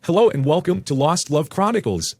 Hello and welcome to Lost Love Chronicles.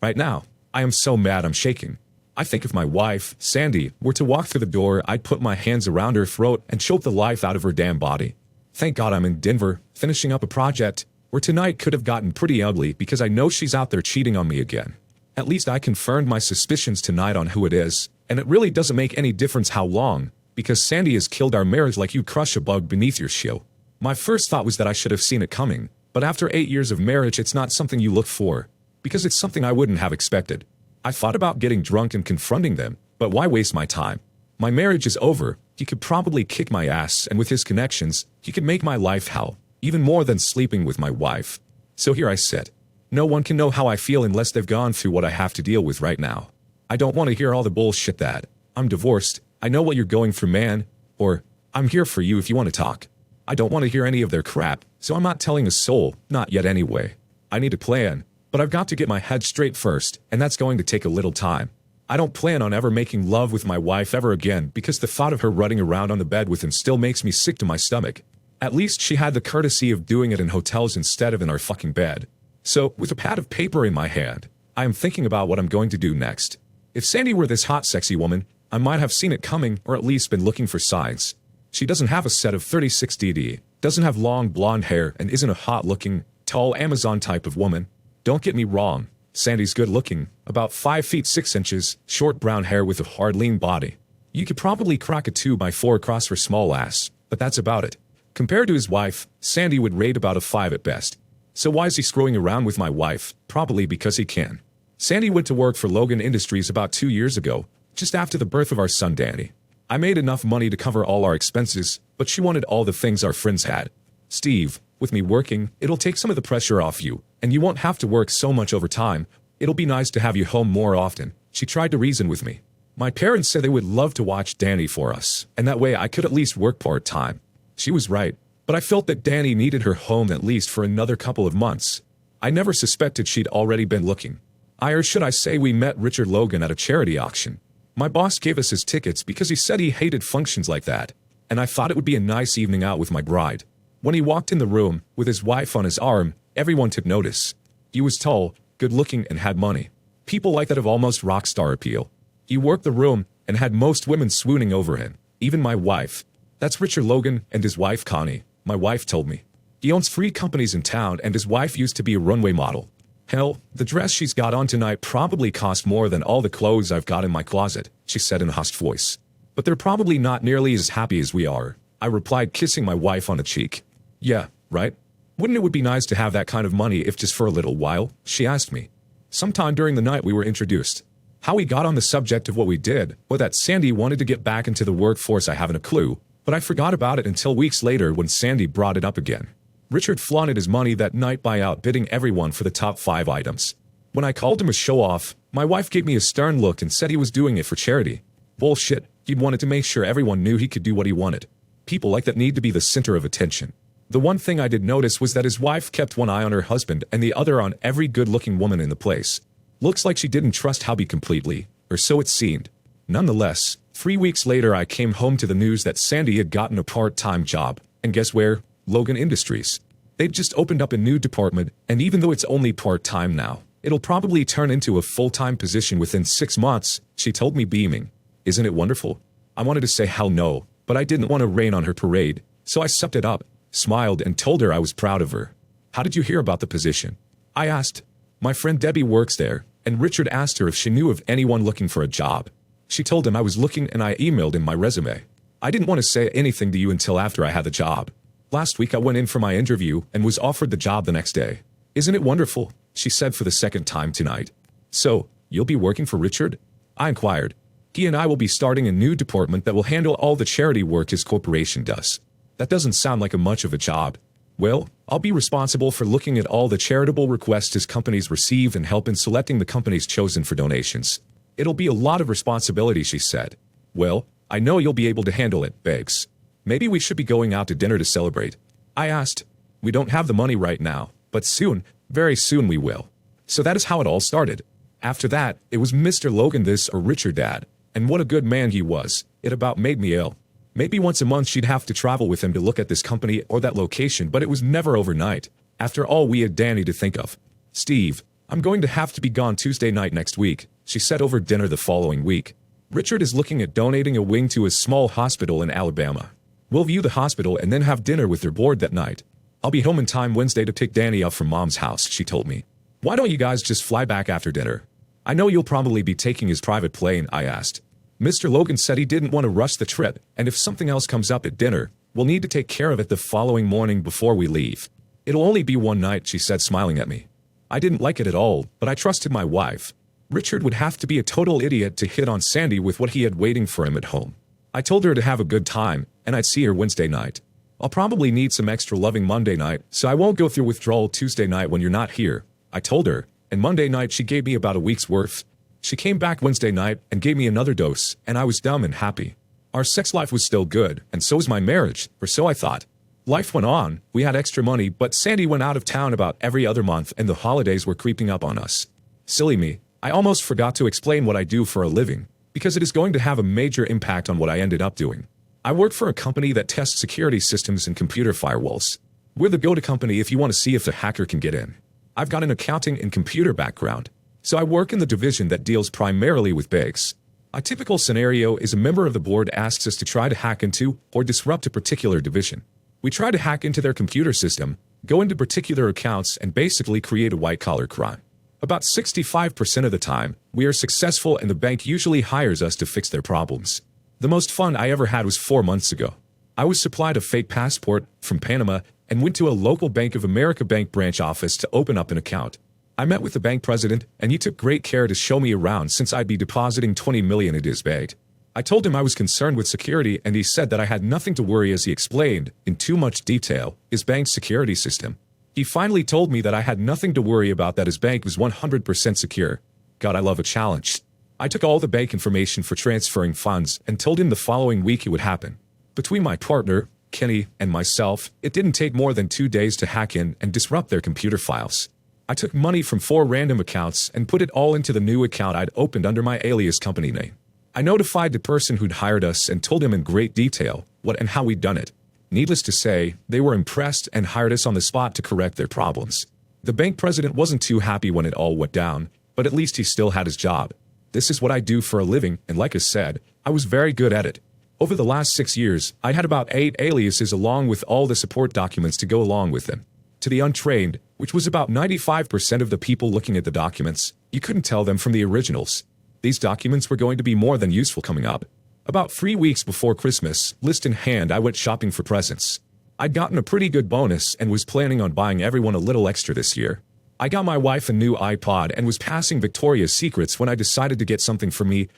Right now, I am so mad I'm shaking. I think if my wife, Sandy, were to walk through the door, I'd put my hands around her throat and choke the life out of her damn body. Thank God I'm in Denver, finishing up a project, where tonight could have gotten pretty ugly because I know she's out there cheating on me again. At least I confirmed my suspicions tonight on who it is, and it really doesn't make any difference how long, because Sandy has killed our marriage like you crush a bug beneath your shoe. My first thought was that I should have seen it coming. But after 8 years of marriage, it's not something you look for, because it's something I wouldn't have expected. I thought about getting drunk and confronting them, but why waste my time? My marriage is over. He could probably kick my ass, and with his connections, he could make my life hell, even more than sleeping with my wife. So here I sit. No one can know how I feel unless they've gone through what I have to deal with right now. I don't want to hear all the bullshit that, I'm divorced, I know what you're going through, man, or, I'm here for you if you want to talk. I don't want to hear any of their crap, so I'm not telling a soul, not yet anyway. I need a plan, but I've got to get my head straight first, and that's going to take a little time. I don't plan on ever making love with my wife ever again because the thought of her running around on the bed with him still makes me sick to my stomach. At least she had the courtesy of doing it in hotels instead of in our fucking bed. So, with a pad of paper in my hand, I am thinking about what I'm going to do next. If Sandy were this hot, sexy woman, I might have seen it coming or at least been looking for signs. She doesn't have a set of 36DD, doesn't have long blonde hair, and isn't a hot-looking, tall Amazon type of woman. Don't get me wrong, Sandy's good-looking, about 5 feet 6 inches, short brown hair with a hard, lean body. You could probably crack a 2x4 across her small ass, but that's about it. Compared to his wife, Sandy would rate about a 5 at best. So why is he screwing around with my wife? Probably because he can. Sandy went to work for Logan Industries about 2 years ago, just after the birth of our son Danny. I made enough money to cover all our expenses, but she wanted all the things our friends had. Steve, with me working, it'll take some of the pressure off you, and you won't have to work so much overtime. It'll be nice to have you home more often. She tried to reason with me. My parents said they would love to watch Danny for us, and that way I could at least work part-time. She was right, but I felt that Danny needed her home at least for another couple of months. I never suspected she'd already been looking. Or should I say we met Richard Logan at a charity auction. My boss gave us his tickets because he said he hated functions like that, and I thought it would be a nice evening out with my bride. When he walked in the room, with his wife on his arm, everyone took notice. He was tall, good-looking, and had money. People like that have almost rock star appeal. He worked the room and had most women swooning over him, even my wife. That's Richard Logan and his wife Connie, my wife told me. He owns 3 companies in town and his wife used to be a runway model. Hell, the dress she's got on tonight probably cost more than all the clothes I've got in my closet, she said in a hushed voice. But they're probably not nearly as happy as we are, I replied, kissing my wife on the cheek. Yeah, right? Wouldn't it would be nice to have that kind of money if just for a little while? She asked me. Sometime during the night we were introduced. How we got on the subject of what we did, or that Sandy wanted to get back into the workforce, I haven't a clue, but I forgot about it until weeks later when Sandy brought it up again. Richard flaunted his money that night by outbidding everyone for the top 5 items. When I called him a show-off, my wife gave me a stern look and said he was doing it for charity. Bullshit, he wanted to make sure everyone knew he could do what he wanted. People like that need to be the center of attention. The one thing I did notice was that his wife kept one eye on her husband and the other on every good-looking woman in the place. Looks like she didn't trust hubby completely, or so it seemed. Nonetheless, 3 weeks later I came home to the news that Sandy had gotten a part-time job, and guess where? Logan Industries. They'd just opened up a new department, and even though it's only part-time now, it'll probably turn into a full-time position within 6 months, she told me, beaming. Isn't it wonderful? I wanted to say hell no, but I didn't want to rain on her parade, so I sucked it up, smiled, and told her I was proud of her. How did you hear about the position? I asked. My friend Debbie works there, and Richard asked her if she knew of anyone looking for a job. She told him I was looking and I emailed him my resume. I didn't want to say anything to you until after I had the job. Last week I went in for my interview and was offered the job the next day. Isn't it wonderful? She said for the second time tonight. So, you'll be working for Richard? I inquired. He and I will be starting a new department that will handle all the charity work his corporation does. That doesn't sound like much of a job. Well, I'll be responsible for looking at all the charitable requests his companies receive and help in selecting the companies chosen for donations. It'll be a lot of responsibility, she said. Well, I know you'll be able to handle it, Beggs. Maybe we should be going out to dinner to celebrate. I asked. We don't have the money right now, but soon, very soon we will. So that is how it all started. After that, it was Mr. Logan this or Richard that, and what a good man he was. It about made me ill. Maybe once a month she'd have to travel with him to look at this company or that location, but it was never overnight. After all, we had Danny to think of. Steve, I'm going to have to be gone Tuesday night next week, she said over dinner the following week. Richard is looking at donating a wing to his small hospital in Alabama. We'll view the hospital and then have dinner with their board that night. I'll be home in time Wednesday to pick Danny up from Mom's house, she told me. Why don't you guys just fly back after dinner? I know you'll probably be taking his private plane, I asked. Mr. Logan said he didn't want to rush the trip, and if something else comes up at dinner, we'll need to take care of it the following morning before we leave. It'll only be one night, she said, smiling at me. I didn't like it at all, but I trusted my wife. Richard would have to be a total idiot to hit on Sandy with what he had waiting for him at home. I told her to have a good time, and I'd see her Wednesday night. I'll probably need some extra loving Monday night, so I won't go through withdrawal Tuesday night when you're not here, I told her, and Monday night she gave me about a week's worth. She came back Wednesday night and gave me another dose, and I was dumb and happy. Our sex life was still good, and so was my marriage, or so I thought. Life went on, we had extra money, but Sandy went out of town about every other month and the holidays were creeping up on us. Silly me, I almost forgot to explain what I do for a living, because it is going to have a major impact on what I ended up doing. I work for a company that tests security systems and computer firewalls. We're the go-to company if you want to see if a hacker can get in. I've got an accounting and computer background, so I work in the division that deals primarily with banks. A typical scenario is a member of the board asks us to try to hack into or disrupt a particular division. We try to hack into their computer system, go into particular accounts, and basically create a white-collar crime. About 65% of the time, we are successful and the bank usually hires us to fix their problems. The most fun I ever had was 4 months ago. I was supplied a fake passport from Panama and went to a local Bank of America bank branch office to open up an account. I met with the bank president, and he took great care to show me around since I'd be depositing $20 million at his bank. I told him I was concerned with security, and he said that I had nothing to worry as he explained, in too much detail, his bank's security system. He finally told me that I had nothing to worry about, that his bank was 100% secure. God, I love a challenge. I took all the bank information for transferring funds and told him the following week it would happen. Between my partner, Kenny, and myself, it didn't take more than 2 days to hack in and disrupt their computer files. I took money from 4 random accounts and put it all into the new account I'd opened under my alias company name. I notified the person who'd hired us and told him in great detail what and how we'd done it. Needless to say, they were impressed and hired us on the spot to correct their problems. The bank president wasn't too happy when it all went down, but at least he still had his job. This is what I do for a living, and like I said, I was very good at it. Over the last 6 years, I had about 8 aliases along with all the support documents to go along with them. To the untrained, which was about 95% of the people looking at the documents, you couldn't tell them from the originals. These documents were going to be more than useful coming up. About 3 weeks before Christmas, list in hand, I went shopping for presents. I'd gotten a pretty good bonus and was planning on buying everyone a little extra this year. I got my wife a new iPod and was passing Victoria's Secrets when I decided to get something for me,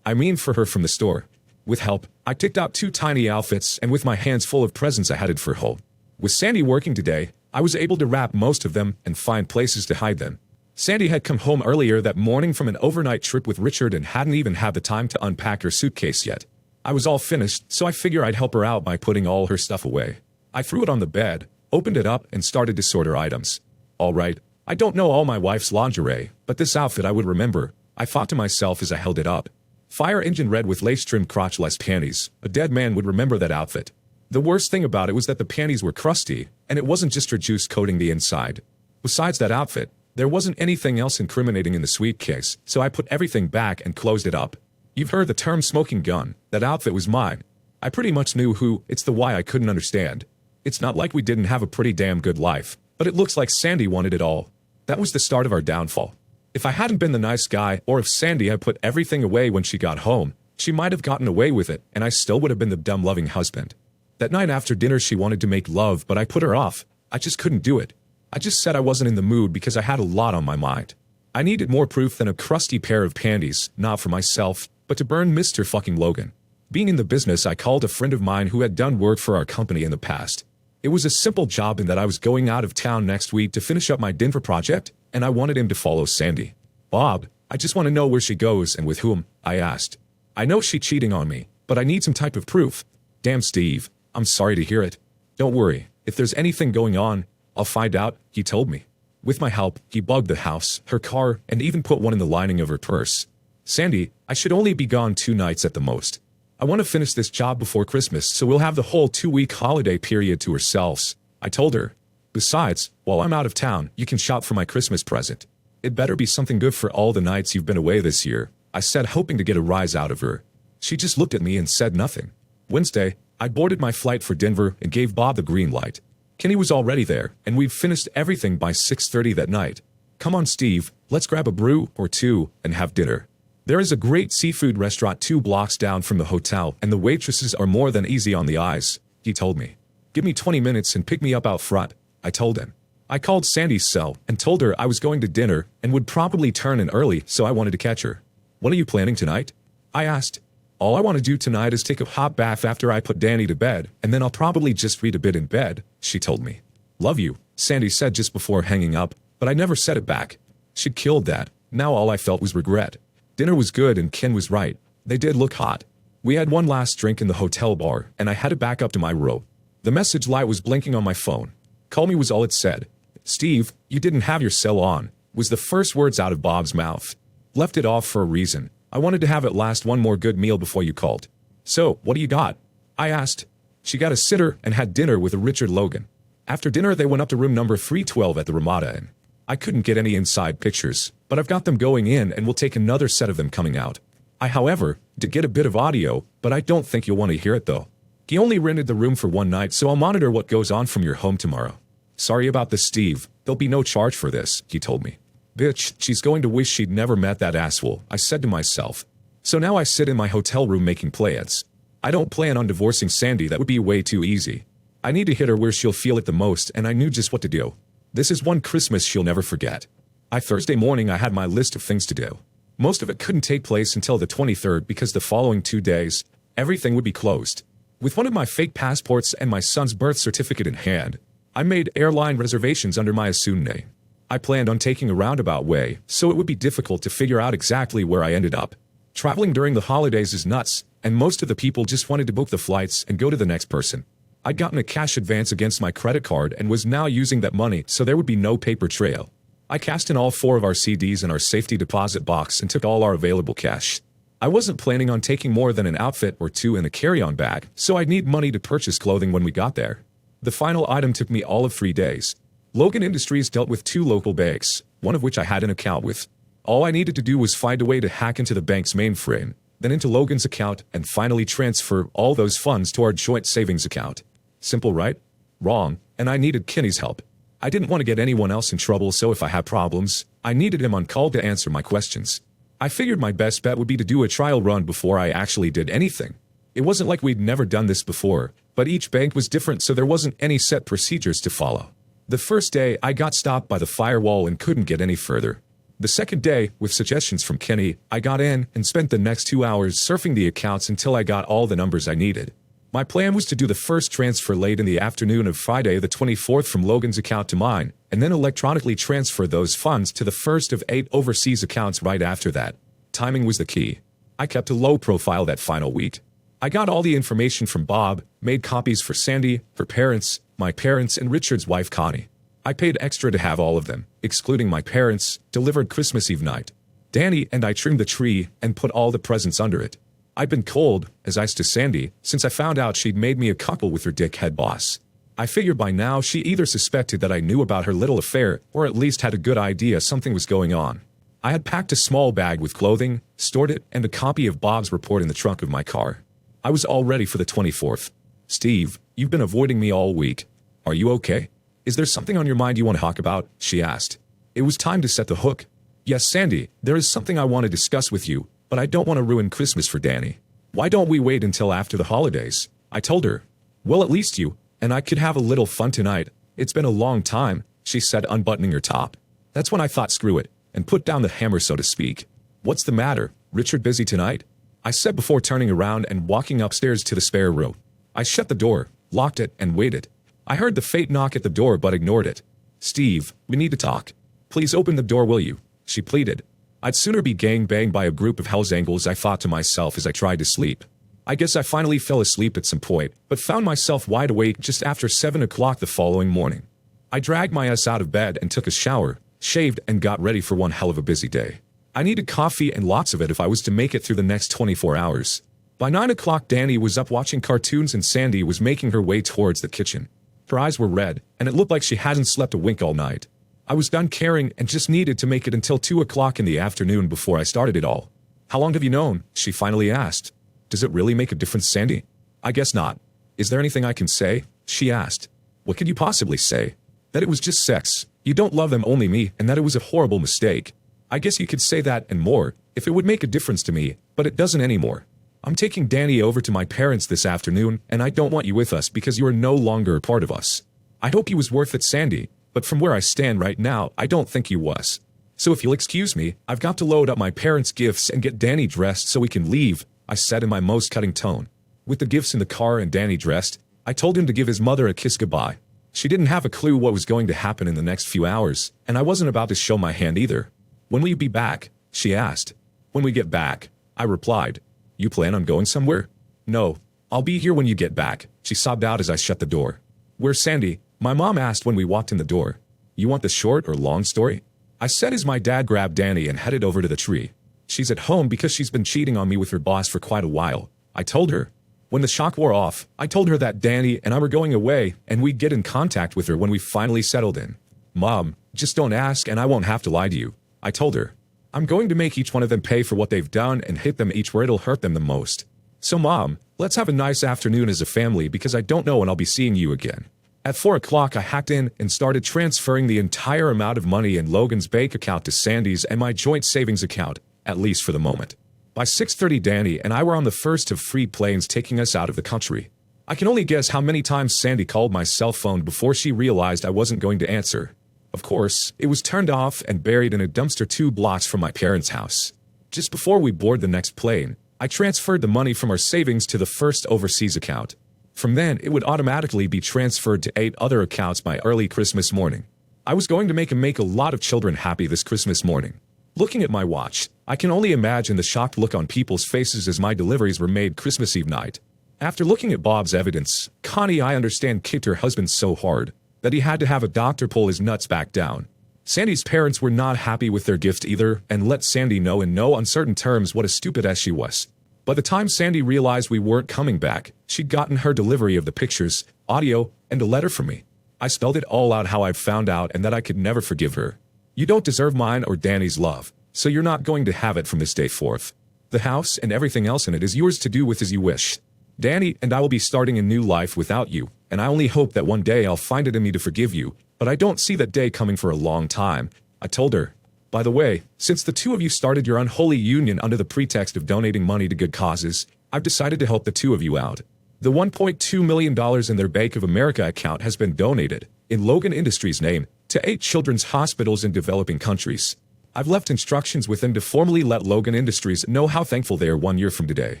for her from the store. With help, I picked out 2 tiny outfits, and with my hands full of presents I headed for home. With Sandy working today, I was able to wrap most of them and find places to hide them. Sandy had come home earlier that morning from an overnight trip with Richard and hadn't even had the time to unpack her suitcase yet. I was all finished, so I figured I'd help her out by putting all her stuff away. I threw it on the bed, opened it up, and started to sort her items. All right, I don't know all my wife's lingerie, but this outfit I would remember, I thought to myself as I held it up. Fire engine red with lace-trimmed crotchless panties. A dead man would remember that outfit. The worst thing about it was that the panties were crusty, and it wasn't just her juice coating the inside. Besides that outfit, there wasn't anything else incriminating in the suitcase, so I put everything back and closed it up. You've heard the term smoking gun. That outfit was mine. I pretty much knew who. It's the why I couldn't understand. It's not like we didn't have a pretty damn good life, but it looks like Sandy wanted it all. That was the start of our downfall. If I hadn't been the nice guy, or if Sandy had put everything away when she got home, she might have gotten away with it, and I still would have been the dumb loving husband. That night after dinner she wanted to make love, but I put her off. I just couldn't do it. I just said I wasn't in the mood because I had a lot on my mind. I needed more proof than a crusty pair of panties, not for myself, but to burn Mr. fucking Logan. Being in the business, I called a friend of mine who had done work for our company in the past. It was a simple job in that I was going out of town next week to finish up my Denver project, and I wanted him to follow Sandy. Bob, I just want to know where she goes and with whom, I asked. I know she's cheating on me, but I need some type of proof. Damn, Steve, I'm sorry to hear it. Don't worry, if there's anything going on, I'll find out, he told me. With my help, he bugged the house, her car, and even put one in the lining of her purse. Sandy, I should only be gone 2 nights at the most. I want to finish this job before Christmas, so we'll have the whole 2-week holiday period to ourselves, I told her. Besides, while I'm out of town, you can shop for my Christmas present. It better be something good for all the nights you've been away this year, I said, hoping to get a rise out of her. She just looked at me and said nothing. Wednesday, I boarded my flight for Denver and gave Bob the green light. Kenny was already there, and we'd finished everything by 6:30 that night. Come on, Steve, let's grab a brew or two and have dinner. There is a great seafood restaurant 2 blocks down from the hotel, and the waitresses are more than easy on the eyes, he told me. Give me 20 minutes and pick me up out front, I told him. I called Sandy's cell and told her I was going to dinner and would probably turn in early, so I wanted to catch her. What are you planning tonight? I asked. All I want to do tonight is take a hot bath after I put Danny to bed, and then I'll probably just read a bit in bed, she told me. Love you, Sandy said just before hanging up, but I never said it back. She'd killed that. Now all I felt was regret. Dinner was good and Ken was right. They did look hot. We had one last drink in the hotel bar, and I headed back up to my room. The message light was blinking on my phone. Call me was all it said. Steve, you didn't have your cell on, was the first words out of Bob's mouth. Left it off for a reason. I wanted to have it last one more good meal before you called. So, what do you got? I asked. She got a sitter and had dinner with Richard Logan. After dinner they went up to room number 312 at the Ramada Inn. I couldn't get any inside pictures, but I've got them going in and we'll take another set of them coming out. I, however, did get a bit of audio, but I don't think you'll want to hear it though. He only rented the room for one night, so I'll monitor what goes on from your home tomorrow. Sorry about this, Steve. There'll be no charge for this, he told me. Bitch, she's going to wish she'd never met that asshole, I said to myself. So now I sit in my hotel room making plans. I don't plan on divorcing Sandy, that would be way too easy. I need to hit her where she'll feel it the most, and I knew just what to do. This is one Christmas she'll never forget. Thursday morning I had my list of things to do. Most of it couldn't take place until the 23rd because the following 2 days, everything would be closed. With one of my fake passports and my son's birth certificate in hand, I made airline reservations under my assumed name. I planned on taking a roundabout way, so it would be difficult to figure out exactly where I ended up. Traveling during the holidays is nuts, and most of the people just wanted to book the flights and go to the next person. I'd gotten a cash advance against my credit card and was now using that money, so there would be no paper trail. I cashed in all 4 of our CDs in our safety deposit box and took all our available cash. I wasn't planning on taking more than an outfit or 2 in a carry-on bag, so I'd need money to purchase clothing when we got there. The final item took me all of 3 days. Logan Industries dealt with 2 local banks, one of which I had an account with. All I needed to do was find a way to hack into the bank's mainframe, then into Logan's account, and finally transfer all those funds to our joint savings account. Simple, right? Wrong, and I needed Kenny's help. I didn't want to get anyone else in trouble, so if I had problems, I needed him on call to answer my questions. I figured my best bet would be to do a trial run before I actually did anything. It wasn't like we'd never done this before, but each bank was different, so there wasn't any set procedures to follow. The first day, I got stopped by the firewall and couldn't get any further. The second day, with suggestions from Kenny, I got in and spent the next 2 hours surfing the accounts until I got all the numbers I needed. My plan was to do the first transfer late in the afternoon of Friday the 24th from Logan's account to mine, and then electronically transfer those funds to the first of 8 overseas accounts right after that. Timing was the key. I kept a low profile that final week. I got all the information from Bob, made copies for Sandy, her parents, my parents, and Richard's wife Connie. I paid extra to have all of them, excluding my parents, delivered Christmas Eve night. Danny and I trimmed the tree and put all the presents under it. I'd been cold, as ice to Sandy, since I found out she'd made me a couple with her dickhead boss. I figured by now she either suspected that I knew about her little affair or at least had a good idea something was going on. I had packed a small bag with clothing, stored it, and a copy of Bob's report in the trunk of my car. I was all ready for the 24th. Steve, you've been avoiding me all week. Are you okay? Is there something on your mind you want to talk about? She asked. It was time to set the hook. Yes, Sandy, there is something I want to discuss with you, but I don't want to ruin Christmas for Danny. Why don't we wait until after the holidays? I told her. Well, at least you and I could have a little fun tonight. It's been a long time, she said, unbuttoning her top. That's when I thought screw it, and put down the hammer, so to speak. What's the matter? Richard busy tonight? I said before turning around and walking upstairs to the spare room. I shut the door, locked it, and waited. I heard the faint knock at the door but ignored it. Steve, we need to talk. Please open the door, will you? She pleaded. I'd sooner be gang-banged by a group of Hell's Angels, I thought to myself as I tried to sleep. I guess I finally fell asleep at some point, but found myself wide awake just after 7 o'clock the following morning. I dragged my ass out of bed and took a shower, shaved, and got ready for one hell of a busy day. I needed coffee and lots of it if I was to make it through the next 24 hours. By 9 o'clock Danny was up watching cartoons and Sandy was making her way towards the kitchen. Her eyes were red, and it looked like she hadn't slept a wink all night. I was done caring and just needed to make it until 2 o'clock in the afternoon before I started it all. How long have you known? She finally asked. Does it really make a difference, Sandy? I guess not. Is there anything I can say? She asked. What could you possibly say? That it was just sex, you don't love them, only me, and that it was a horrible mistake. I guess you could say that and more, if it would make a difference to me, but it doesn't anymore. I'm taking Danny over to my parents this afternoon, and I don't want you with us because you are no longer a part of us. I hope you was worth it, Sandy, but from where I stand right now, I don't think you was. So if you'll excuse me, I've got to load up my parents' gifts and get Danny dressed so we can leave, I said in my most cutting tone. With the gifts in the car and Danny dressed, I told him to give his mother a kiss goodbye. She didn't have a clue what was going to happen in the next few hours, and I wasn't about to show my hand either. When will you be back? She asked. When we get back, I replied. You plan on going somewhere? No, I'll be here when you get back, she sobbed out as I shut the door. Where's Sandy? My mom asked when we walked in the door. You want the short or long story? I said as my dad grabbed Danny and headed over to the tree. She's at home because she's been cheating on me with her boss for quite a while, I told her. When the shock wore off, I told her that Danny and I were going away and we'd get in contact with her when we finally settled in. Mom, just don't ask and I won't have to lie to you, I told her. I'm going to make each one of them pay for what they've done and hit them each where it'll hurt them the most. So Mom, let's have a nice afternoon as a family because I don't know when I'll be seeing you again. At 4 o'clock I hacked in and started transferring the entire amount of money in Logan's bank account to Sandy's and my joint savings account, at least for the moment. By 6:30 Danny and I were on the first of 3 planes taking us out of the country. I can only guess how many times Sandy called my cell phone before she realized I wasn't going to answer. Of course, it was turned off and buried in a dumpster 2 blocks from my parents' house. Just before we board the next plane, I transferred the money from our savings to the first overseas account. From then, it would automatically be transferred to 8 other accounts by early Christmas morning. I was going to make a lot of children happy this Christmas morning. Looking at my watch, I can only imagine the shocked look on people's faces as my deliveries were made Christmas Eve night. After looking at Bob's evidence, Connie, I understand, kicked her husband so hard that he had to have a doctor pull his nuts back down. Sandy's parents were not happy with their gift either and let Sandy know in no uncertain terms what a stupid ass she was. By the time Sandy realized we weren't coming back, she'd gotten her delivery of the pictures, audio, and a letter from me. I spelled it all out how I'd found out and that I could never forgive her. You don't deserve mine or Danny's love, so you're not going to have it from this day forth. The house and everything else in it is yours to do with as you wish. Danny and I will be starting a new life without you, and I only hope that one day I'll find it in me to forgive you, but I don't see that day coming for a long time, I told her. By the way, since the 2 of you started your unholy union under the pretext of donating money to good causes, I've decided to help the 2 of you out. The $1.2 million in their Bank of America account has been donated, in Logan Industries' name, to 8 children's hospitals in developing countries. I've left instructions with them to formally let Logan Industries know how thankful they are 1 year from today.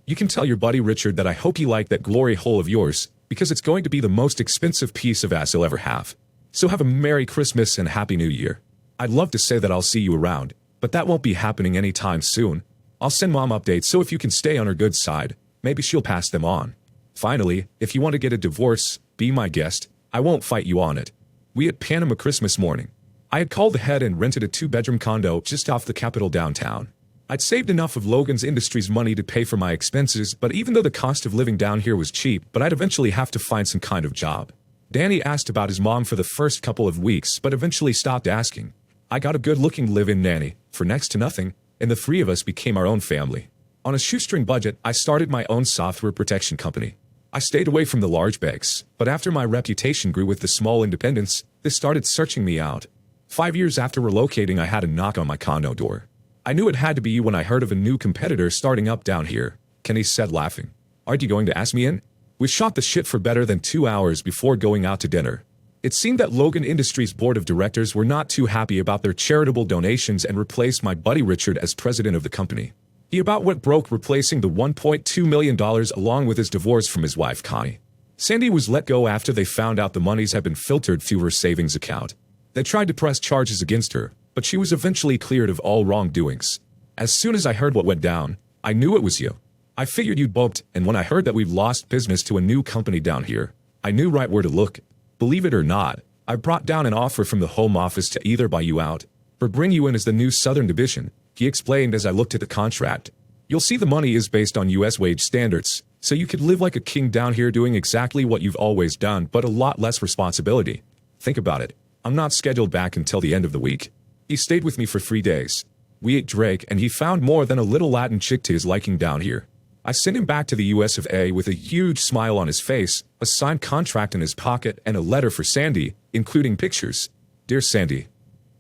You can tell your buddy Richard that I hope he liked that glory hole of yours, because it's going to be the most expensive piece of ass he'll ever have. So have a Merry Christmas and Happy New Year. I'd love to say that I'll see you around, but that won't be happening anytime soon. I'll send Mom updates so if you can stay on her good side, maybe she'll pass them on. Finally, if you want to get a divorce, be my guest, I won't fight you on it. We at Panama Christmas morning. I had called ahead and rented a 2-bedroom condo just off the Capitol downtown. I'd saved enough of Logan's Industries money to pay for my expenses, but even though the cost of living down here was cheap, but I'd eventually have to find some kind of job. Danny asked about his mom for the first couple of weeks, but eventually stopped asking. I got a good-looking live-in nanny, for next to nothing, and the 3 of us became our own family. On a shoestring budget, I started my own software protection company. I stayed away from the large banks, but after my reputation grew with the small independents, they started searching me out. 5 years after relocating, I had a knock on my condo door. I knew it had to be you when I heard of a new competitor starting up down here, Kenny said, laughing. Aren't you going to ask me in? We shot the shit for better than 2 hours before going out to dinner. It seemed that Logan Industries' board of directors were not too happy about their charitable donations and replaced my buddy Richard as president of the company. He about went broke replacing the $1.2 million along with his divorce from his wife Connie. Sandy was let go after they found out the monies had been filtered through her savings account. They tried to press charges against her, but she was eventually cleared of all wrongdoings. As soon as I heard what went down, I knew it was you. I figured you'd bumped, and when I heard that we've lost business to a new company down here, I knew right where to look. Believe it or not, I brought down an offer from the home office to either buy you out or bring you in as the new Southern Division, he explained as I looked at the contract. You'll see the money is based on U.S. wage standards, So you could live like a king down here doing exactly what you've always done, but a lot less responsibility. Think about it. I'm not scheduled back until the end of the week. He stayed with me for 3 days. We ate Drake and he found more than a little Latin chick to his liking down here. I sent him back to the US of A with a huge smile on his face, a signed contract in his pocket, and a letter for Sandy, including pictures. Dear Sandy,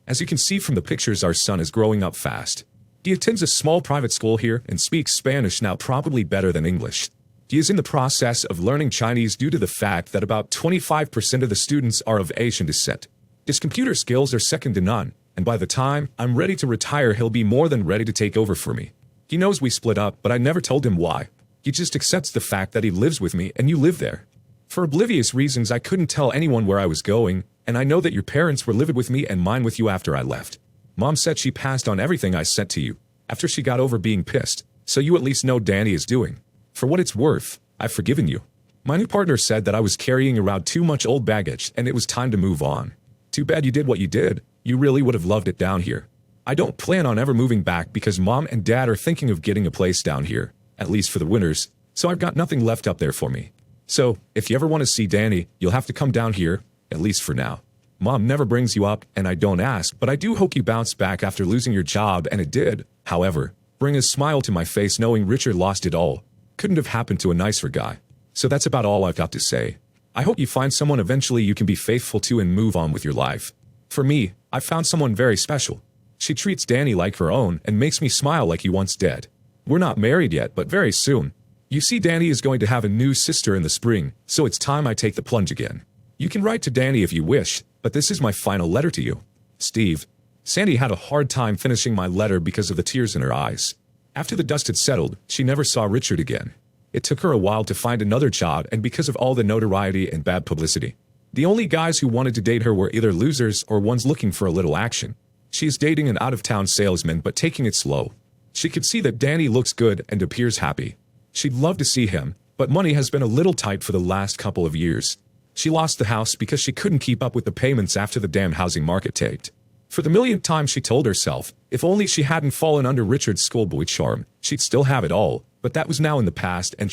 as you can see from the pictures, our son is growing up fast. He attends a small private school here and speaks Spanish now probably better than English. He is in the process of learning Chinese due to the fact that about 25% of the students are of Asian descent. His computer skills are second to none, and by the time I'm ready to retire, he'll be more than ready to take over for me. He knows we split up, but I never told him why. He just accepts the fact that he lives with me and you live there. For oblivious reasons, I couldn't tell anyone where I was going, and I know that your parents were livid with me and mine with you after I left. Mom said she passed on everything I sent to you, after she got over being pissed, so you at least know Danny is doing. For what it's worth, I've forgiven you. My new partner said that I was carrying around too much old baggage and it was time to move on. Too bad you did what you did. You really would have loved it down here. I don't plan on ever moving back because Mom and Dad are thinking of getting a place down here, at least for the winters, so I've got nothing left up there for me. So, if you ever want to see Danny, you'll have to come down here, at least for now. Mom never brings you up, and I don't ask, but I do hope you bounce back after losing your job, and it did, however, bring a smile to my face knowing Richard lost it all. Couldn't have happened to a nicer guy. So that's about all I've got to say. I hope you find someone eventually you can be faithful to and move on with your life. For me, I found someone very special. She treats Danny like her own and makes me smile like he once did. We're not married yet, but very soon. You see, Danny is going to have a new sister in the spring, so it's time I take the plunge again. You can write to Danny if you wish, but this is my final letter to you. Steve. Sandy had a hard time finishing my letter because of the tears in her eyes. After the dust had settled, she never saw Richard again. It took her a while to find another job and because of all the notoriety and bad publicity. The only guys who wanted to date her were either losers or ones looking for a little action. She is dating an out-of-town salesman but taking it slow. She could see that Danny looks good and appears happy. She'd love to see him, but money has been a little tight for the last couple of years. She lost the house because she couldn't keep up with the payments after the damn housing market tanked. For the millionth time she told herself, if only she hadn't fallen under Richard's schoolboy charm, she'd still have it all, but that was now in the past and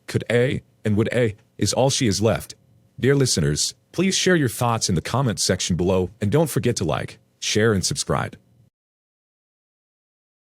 could is all she has left. Dear listeners, please share your thoughts in the comments section below and don't forget to like, share and subscribe.